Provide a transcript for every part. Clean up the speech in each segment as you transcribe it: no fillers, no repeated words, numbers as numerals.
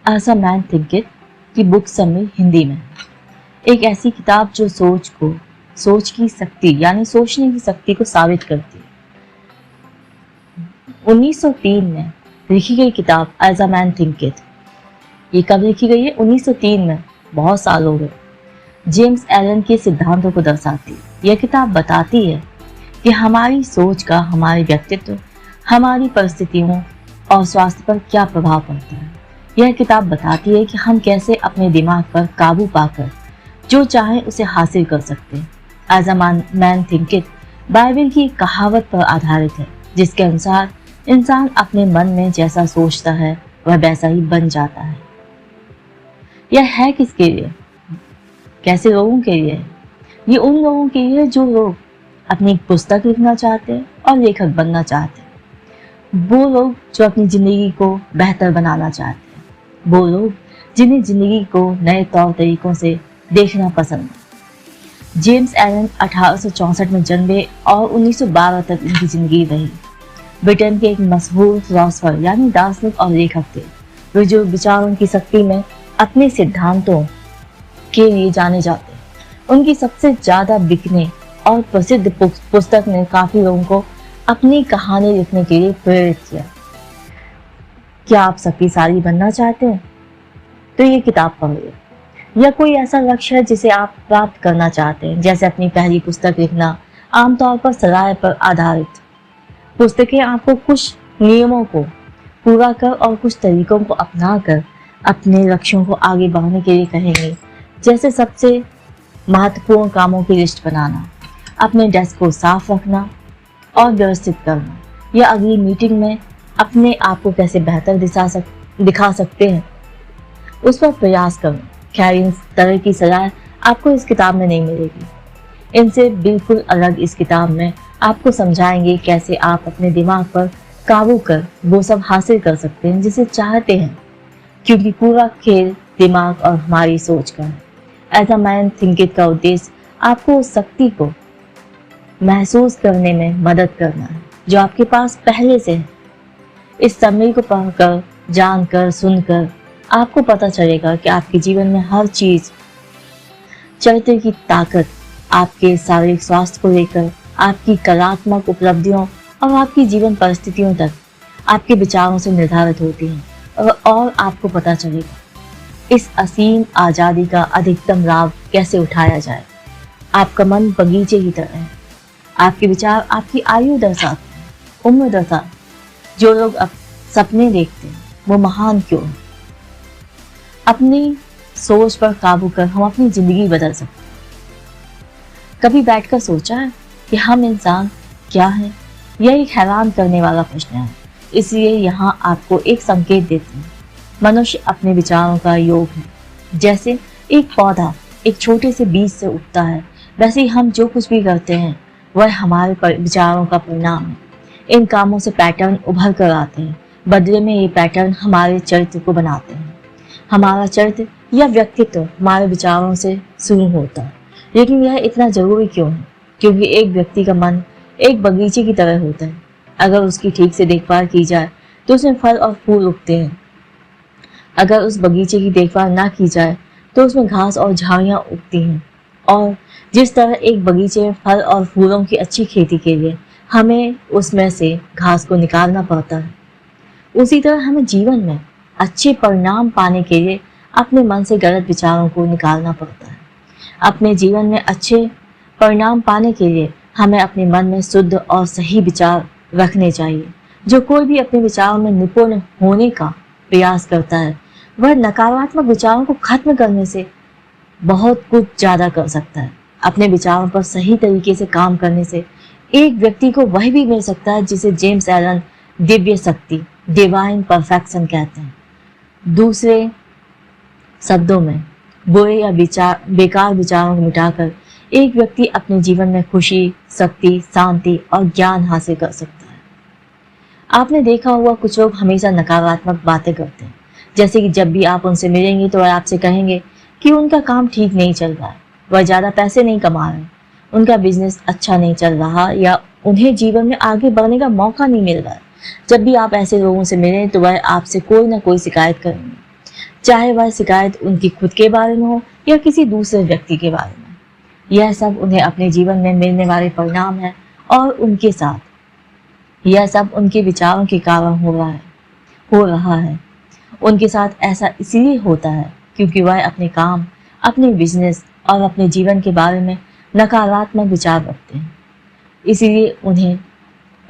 As a man thinking की book summary Hindi में। एक ऐसी किताब जो सोच की शक्ति यानी सोचने की शक्ति को साबित करती है। 1903 में लिखी गई किताब एज अ मैन थिंकिंग, ये कब लिखी गई है? 1903 में, बहुत साल हो गए। जेम्स एलन के सिद्धांतों को दर्शाती है। यह किताब बताती है कि हमारी सोच का हमारे व्यक्तित्व, हमारी परिस्थितियों और स्वास्थ्य पर क्या प्रभाव पड़ता है। यह किताब बताती है कि हम कैसे अपने दिमाग पर काबू पाकर जो चाहें उसे हासिल कर सकते हैं। As a man thinking Bible की एक कहावत पर आधारित है, जिसके अनुसार इंसान अपने मन में जैसा सोचता है वह वैसा ही बन जाता है। यह है किसके लिए? कैसे लोगों के लिए? ये उन लोगों के लिए जो लोग अपनी पुस्तक लिखना चाहते हैं और लेखक बनना चाहते हैं। वो लोग जो अपनी जिंदगी को बेहतर बनाना चाहते हैं। वो लोग जिन्हें जिंदगी को नए तौर तरीकों से देखना पसंद है। जेम्स एलन 1864 में जन्मे और 1912 तक इनकी जिंदगी रही। ब्रिटेन के एक मशहूर फिलोसोफर यानी दार्शनिक और लेखक थे, वे जो विचारों की शक्ति में अपने सिद्धांतों के लिए जाने जाते हैं। उनकी सबसे ज्यादा बिकने और प्रसिद्ध पुस्तक ने काफी लोगों को अपनी कहानी लिखने के लिए प्रेरित किया। क्या आप शक्तिशाली बनना चाहते हैं? तो ये किताब पढ़िए। या कोई ऐसा लक्ष्य है जिसे आप प्राप्त करना चाहते हैं, जैसे अपनी पहली पुस्तक लिखना, आमतौर पर सलाह पर आधारित पुस्तकें आपको कुछ नियमों को पूरा कर और कुछ तरीकों को अपना कर अपने लक्ष्यों को आगे बढ़ाने के लिए कहेंगे। जैसे सबसे महत्वपूर्ण कामों की लिस्ट बनाना, अपने डेस्क को साफ रखना और व्यवस्थित करना, या अगली मीटिंग में अपने आप को कैसे बेहतर दिखा सकते हैं उस पर प्रयास करना। खैर, इन तरह की सलाह आपको इस किताब में नहीं मिलेगी। इनसे बिल्कुल अलग इस किताब में आपको समझाएंगे कैसे आप अपने दिमाग पर काबू कर वो सब हासिल कर सकते हैं जिसे चाहते हैं, क्योंकि पूरा खेल दिमाग और हमारी सोच का है। एज अ मैन थिंकिंग का उद्देश्य आपको उस शक्ति को महसूस करने में मदद करना है जो आपके पास पहले से है। इस समरी को पढ़कर, जानकर, सुनकर आपको पता चलेगा कि आपके जीवन में हर चीज, चरित्र की ताकत आपके शारीरिक स्वास्थ्य को लेकर आपकी कलात्मक उपलब्धियों और आपकी जीवन परिस्थितियों तक आपके विचारों से निर्धारित होती है। और आपको पता चलेगा इस असीम आज़ादी का अधिकतम लाभ कैसे उठाया जाए। आपका मन बगीचे की तरह है। आपके विचार आपकी आयु दर्शाते हैं, उम्र दर्शाते। जो लोग अब सपने देखते हैं वो महान क्यों है? अपनी सोच पर काबू कर हम अपनी जिंदगी बदल सकते हैं। कभी बैठकर सोचा है कि हम इंसान क्या हैं? यह एक हैरान करने वाला प्रश्न है। इसलिए यहाँ आपको एक संकेत देते हैं। मनुष्य अपने विचारों का योग है। जैसे एक पौधा एक छोटे से बीज से उगता है, वैसे ही हम जो कुछ भी करते हैं वह हमारे विचारों का परिणाम है। इन कामों से पैटर्न उभर कर आते हैं। बदले में ये पैटर्न हमारे चरित्र को बनाते हैं। हमारा चरित्र या व्यक्तित्व हमारे विचारों से शुरू होता है। लेकिन यह इतना जरूरी क्यों है? क्योंकि एक व्यक्ति का मन एक बगीचे की तरह होता है। अगर उसकी ठीक से देखभाल की जाए तो उसमें फल और फूल उगते हैं। अगर उस बगीचे की देखभाल ना की जाए तो उसमें घास और झाड़ियां उगती हैं। और जिस तरह एक बगीचे में फल और फूलों की अच्छी खेती के लिए हमें उसमें से घास को निकालना पड़ता है, उसी तरह हमें जीवन में अच्छे परिणाम पाने के लिए अपने मन से गलत विचारों को निकालना पड़ता है। अपने जीवन में अच्छे परिणाम पाने के लिए हमें अपने मन में शुद्ध और सही विचार रखने चाहिए। जो कोई भी अपने विचारों में निपुण होने का प्रयास करता है वह नकारात्मक विचारों को खत्म करने से बहुत कुछ ज्यादा कर सकता है। अपने विचारों पर सही तरीके से काम करने से एक व्यक्ति को वह भी मिल सकता है जिसे जेम्स एलन दिव्य शक्ति, डिवाइन परफेक्शन कहते हैं। दूसरे शब्दों में बुरे या बेकार विचारों को मिटाकर एक व्यक्ति अपने जीवन में खुशी, शक्ति, शांति और ज्ञान हासिल कर सकता है। आपने देखा होगा कुछ लोग हमेशा नकारात्मक बातें करते हैं। जैसे कि जब भी आप उनसे मिलेंगे तो वह आपसे कहेंगे कि उनका काम ठीक नहीं चल रहा है, वह ज़्यादा पैसे नहीं कमा रहे, उनका बिजनेस अच्छा नहीं चल रहा, या उन्हें जीवन में आगे बढ़ने का मौका नहीं मिल रहा है। जब भी आप ऐसे लोगों से मिलें तो वह आपसे कोई ना कोई शिकायत करेंगे। चाहे वह शिकायत उनकी खुद के बारे में हो या किसी दूसरे व्यक्ति के बारे में। यह सब उन्हें अपने जीवन में मिलने वाले परिणाम है और उनके साथ यह सब उनके विचारों के कारण हो रहा है। उनके साथ ऐसा इसलिए होता है क्योंकि वह अपने काम, अपने बिजनेस और अपने जीवन के बारे में नकारात्मक विचार रखते हैं, इसीलिए उन्हें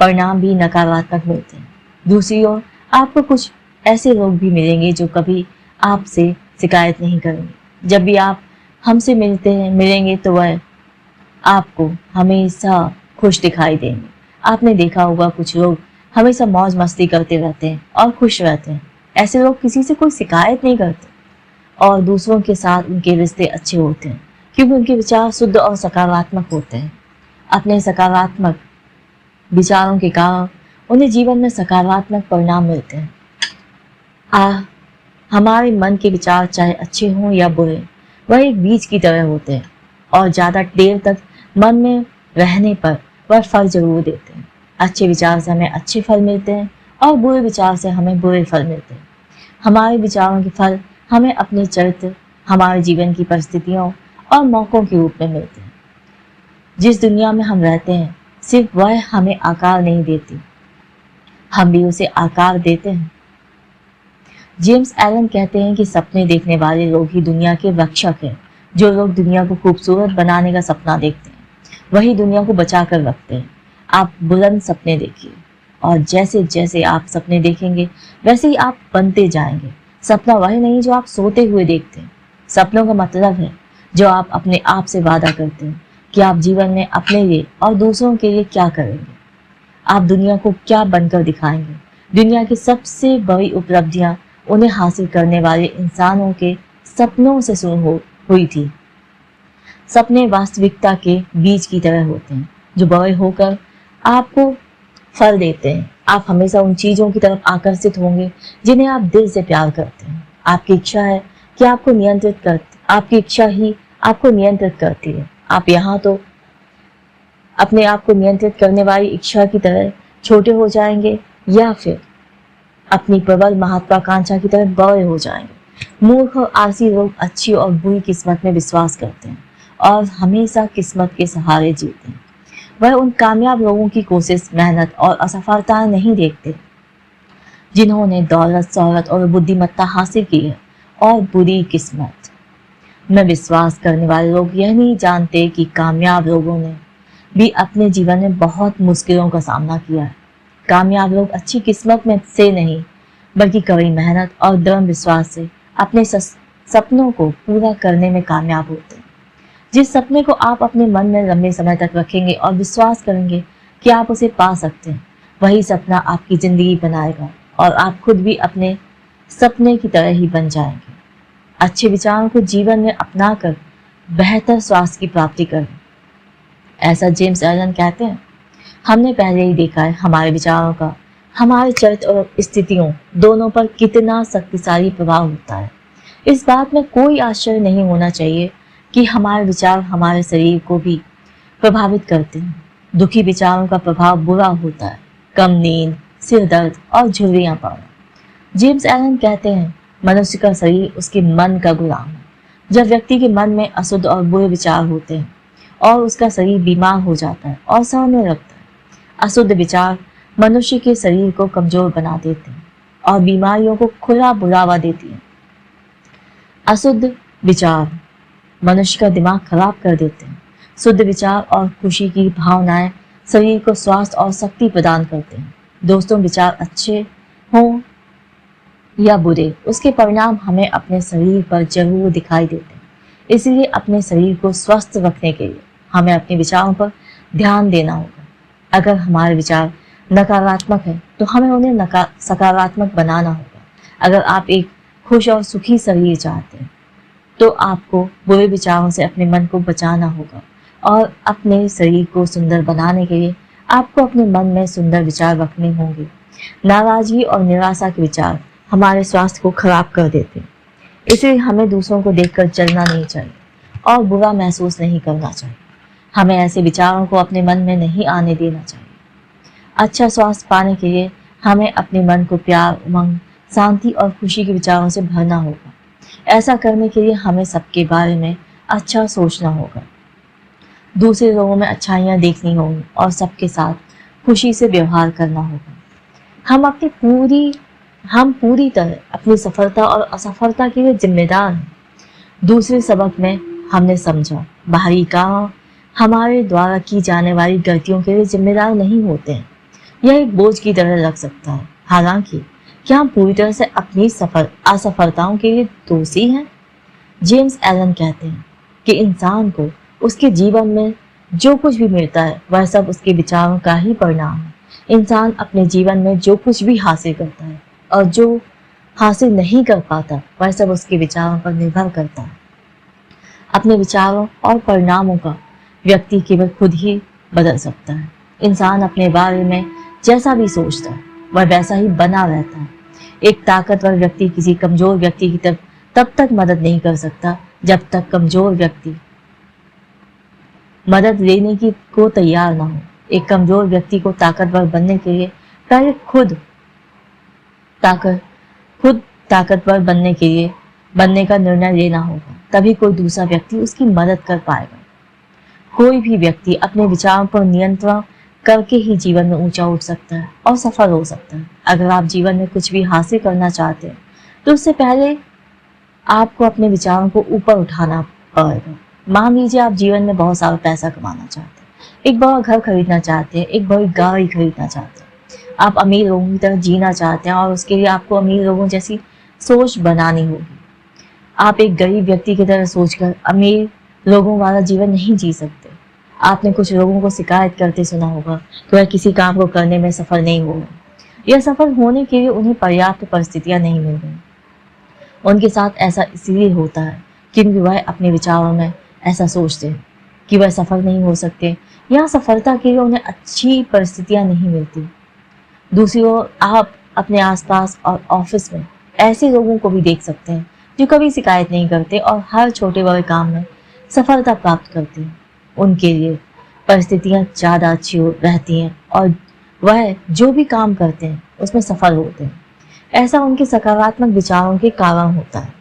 परिणाम भी नकारात्मक मिलते हैं। दूसरी ओर आपको कुछ ऐसे लोग भी मिलेंगे जो कभी आपसे शिकायत नहीं करेंगे। जब भी आप हमसे मिलेंगे तो वह आपको हमेशा खुश दिखाई देंगे। आपने देखा होगा कुछ लोग हमेशा मौज मस्ती करते रहते हैं और खुश रहते हैं। ऐसे लोग किसी से कोई शिकायत नहीं करते और दूसरों के साथ उनके रिश्ते अच्छे होते हैं क्योंकि उनके विचार शुद्ध और सकारात्मक होते हैं। अपने सकारात्मक विचारों के कारण उन्हें जीवन में सकारात्मक परिणाम मिलते हैं। हमारे मन के विचार चाहे अच्छे हों या बुरे, वह एक बीज की तरह होते हैं और ज़्यादा देर तक मन में रहने पर वह फल जरूर देते हैं। अच्छे विचार से हमें अच्छे फल मिलते हैं और बुरे विचार से हमें बुरे फल मिलते हैं। हमारे विचारों के फल हमें अपने चरित्र, हमारे जीवन की परिस्थितियों और मौकों के रूप में मिलते हैं। जिस दुनिया में हम रहते हैं सिर्फ वह हमें आकार नहीं देती, हम भी उसे आकार देते हैं। जेम्स एलन कहते हैं कि सपने देखने वाले लोग ही दुनिया के रक्षक हैं। जो लोग दुनिया को खूबसूरत बनाने का सपना देखते हैं वही दुनिया को बचा कर रखते हैं। आप बुलंद सपने देखिए और जैसे जैसे आप सपने देखेंगे वैसे ही आप बनते जाएंगे। सपना वही नहीं जो आप सोते हुए देखते हैं। सपनों का मतलब है जो आप अपने आप से वादा करते हैं कि आप जीवन में अपने लिए और दूसरों के लिए क्या करेंगे। आप दुनिया को क्या बनकर दिखाएंगे। दुनिया की सबसे बड़ी उपलब्धियां उन्हें हासिल करने वाले इंसानों के सपनों से शुरू हुई थी। सपने वास्तविकता के बीज की तरह होते हैं जो बड़े होकर आपको फल देते हैं। आप हमेशा उन चीजों की तरफ आकर्षित होंगे जिन्हें आप दिल से प्यार करते हैं। आपकी इच्छा ही आपको नियंत्रित करती है। आप यहाँ तो अपने आप को नियंत्रित करने वाली इच्छा की तरह छोटे हो जाएंगे या फिर अपनी प्रबल महत्वाकांक्षा की तरफ बड़े हो जाएंगे। मूर्ख और आलसी लोग अच्छी और बुरी किस्मत में विश्वास करते हैं और हमेशा किस्मत के सहारे जीते हैं। वह उन कामयाब लोगों की कोशिश, मेहनत और असफलता नहीं देखते जिन्होंने दौलत, शोहरत और बुद्धिमत्ता हासिल की है और बुरी किस्मत में विश्वास करने वाले लोग यह नहीं जानते कि कामयाब लोगों ने भी अपने जीवन में बहुत मुश्किलों का सामना किया है। कामयाब लोग अच्छी किस्मत में से नहीं बल्कि कड़ी मेहनत और दृढ़ विश्वास से अपने सपनों को पूरा करने में कामयाब होते हैं। जिस सपने को आप अपने मन में लंबे समय तक रखेंगे और विश्वास करेंगे कि आप उसे पा सकते हैं, वही सपना आपकी जिंदगी बनाएगा और आप खुद भी अपने सपने की तरह ही बन जाएंगे। अच्छे विचारों को जीवन में अपनाकर बेहतर स्वास्थ्य की प्राप्ति करें। ऐसा जेम्स एलन कहते हैं। हमने पहले ही देखा है हमारे विचारों का हमारे चरित्र और स्थितियों दोनों पर कितना शक्तिशाली प्रभाव होता है। इस बात में कोई आश्चर्य नहीं होना चाहिए कि हमारे विचार हमारे शरीर को भी प्रभावित करते हैं। दुखी विचारों का प्रभाव बुरा होता है, कम नींद, सिर दर्द और झुर्रियां पाना। जेम्स एलन कहते हैं मनुष्य का शरीर उसके मन का गुलाम है। जब व्यक्ति के मन में अशुद्ध और बुरे विचार होते हैं और उसका शरीर बीमार हो जाता है और सड़ने लगता है। अशुद्ध विचार मनुष्य के शरीर को कमजोर बना देते हैं और बीमारियों को खुला बुलावा देती है। अशुद्ध विचार मनुष्य का दिमाग खराब कर देते हैं। शुद्ध विचार और खुशी की भावनाएं शरीर को स्वास्थ्य और शक्ति प्रदान करते हैं। दोस्तों, विचार अच्छे हों या बुरे, उसके परिणाम हमें अपने शरीर पर जरूर दिखाई देते हैं। इसलिए अपने शरीर को स्वस्थ रखने के लिए हमें अपने विचारों पर ध्यान देना होगा। अगर हमारे विचार नकारात्मक है तो हमें उन्हें सकारात्मक बनाना होगा। अगर आप एक खुश और सुखी शरीर चाहते हैं तो आपको बुरे विचारों से अपने मन को बचाना होगा और अपने शरीर को सुंदर बनाने के लिए आपको अपने मन में सुंदर विचार रखने होंगे। नाराजगी और निराशा के विचार हमारे स्वास्थ्य को खराब कर देते हैं। इसलिए हमें दूसरों को देखकर चलना नहीं चाहिए और बुरा महसूस नहीं करना चाहिए। हमें ऐसे विचारों को अपने मन में नहीं आने देना चाहिए। अच्छा स्वास्थ्य पाने के लिए हमें अपने मन को प्यार, उमंग, शांति और खुशी के विचारों से भरना होगा। ऐसा करने के लिए हमें सबके बारे में अच्छा सोचना होगा, दूसरे लोगों में अच्छाइयाँ देखनी होंगी और सबके साथ खुशी से व्यवहार करना होगा। हम पूरी तरह अपनी सफलता और असफलता के लिए जिम्मेदार हैं। दूसरे सबक में हमने समझा बाहरी काम हमारे द्वारा की जाने वाली गलतियों के लिए जिम्मेदार नहीं होते हैं। यह एक बोझ की तरह लग सकता है, हालांकि क्या हम पूरी तरह से अपनी असफलताओं के लिए दोषी हैं? जेम्स एलन कहते हैं कि इंसान को उसके जीवन में जो कुछ भी मिलता है वह सब उसके विचारों का ही परिणाम है। इंसान अपने जीवन में जो कुछ भी हासिल करता है और जो हासिल नहीं कर पाता वह सब उसके विचारों पर निर्भर करता है। अपने विचारों और परिणामों का व्यक्ति केवल खुद ही बदल सकता है। इंसान अपने बारे में जैसा भी सोचता है वह वैसा ही बना रहता है। एक ताकतवर व्यक्ति किसी कमजोर व्यक्ति की तरफ तब तक मदद नहीं कर सकता जब तक कमजोर व्यक्ति मदद लेने की को तैयार ना हो। एक कमजोर व्यक्ति को ताकतवर बनने के लिए पहले खुद ताकतवर बनने का निर्णय लेना होगा, तभी कोई दूसरा व्यक्ति उसकी मदद कर पाएगा। कोई भी व्यक्ति अपने विचारों पर नियंत्रण करके ही जीवन में ऊंचा उठ सकता है और सफल हो सकता है। अगर आप जीवन में कुछ भी हासिल करना चाहते हैं तो उससे पहले आपको अपने विचारों को ऊपर उठाना पड़ेगा। मान लीजिए आप जीवन में बहुत सारा पैसा कमाना चाहते हैं, एक बड़ा घर खरीदना चाहते हैं, एक बड़ी गाड़ी खरीदना चाहते हैं। आप अमीर लोगों की तरह जीना चाहते हैं और उसके लिए आपको अमीर लोगों जैसी सोच बनानी होगी। आप एक गरीब व्यक्ति की तरह सोचकर अमीर लोगों वाला जीवन नहीं जी सकते। आपने कुछ लोगों को शिकायत करते सुना होगा कि वह किसी काम को करने में सफल नहीं हो रहे। यह सफल होने के लिए उन्हें पर्याप्त परिस्थितियां नहीं मिल रही। उनके साथ ऐसा इसलिए होता है क्योंकि वह अपने विचारों में ऐसा सोचते हैं कि वह सफल नहीं हो सकते या सफलता के लिए उन्हें अच्छी परिस्थितियां नहीं मिलती। दूसरी ओर आप अपने आसपास और ऑफिस में ऐसे लोगों को भी देख सकते हैं जो कभी शिकायत नहीं करते और हर छोटे बड़े काम में सफलता प्राप्त करते हैं। उनके लिए परिस्थितियां ज़्यादा अच्छी रहती हैं और वह जो भी काम करते हैं उसमें सफल होते हैं। ऐसा उनके सकारात्मक विचारों के कारण होता है।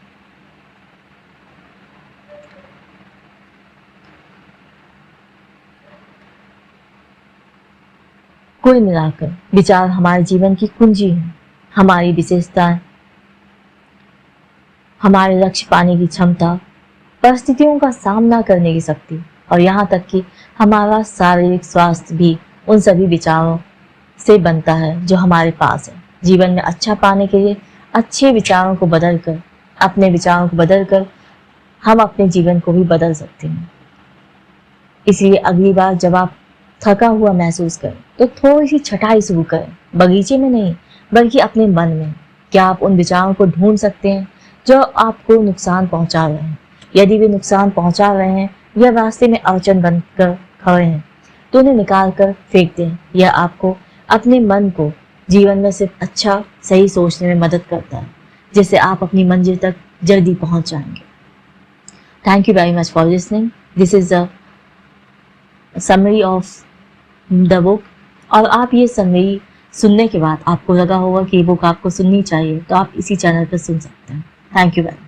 कुल मिलाकर विचार हमारे जीवन की कुंजी है। हमारी विशेषताएं, हमारे लक्ष्य पाने की क्षमता, परिस्थितियों का सामना करने की शक्ति और यहाँ तक कि हमारा शारीरिक स्वास्थ्य भी उन सभी विचारों से बनता है जो हमारे पास है। जीवन में अच्छा पाने के लिए अच्छे विचारों को बदलकर हम अपने जीवन को भी बदल सकते हैं। इसलिए अगली बार जब आप थका हुआ महसूस करें तो थोड़ी सी छटाई शुरू करें, बगीचे में नहीं बल्कि अपने मन में। क्या आप उन विचारों को ढूंढ सकते हैं जो आपको नुकसान पहुंचा रहे हैं? यदि वे नुकसान पहुंचा रहे हैं या रास्ते में अड़चन बनकर खड़े हैं तो उन्हें निकाल कर फेंक दें। यह आपको अपने मन को जीवन में सिर्फ अच्छा सही सोचने में मदद करता है, जिससे आप अपनी मंजिल तक जल्दी पहुंच जाएंगे। Thank you very much for listening. This is the summary of the book. और आप ये समरी सुनने के बाद आपको लगा होगा कि ये बुक आपको सुननी चाहिए तो आप इसी चैनल पर सुन सकते हैं। Thank you very much.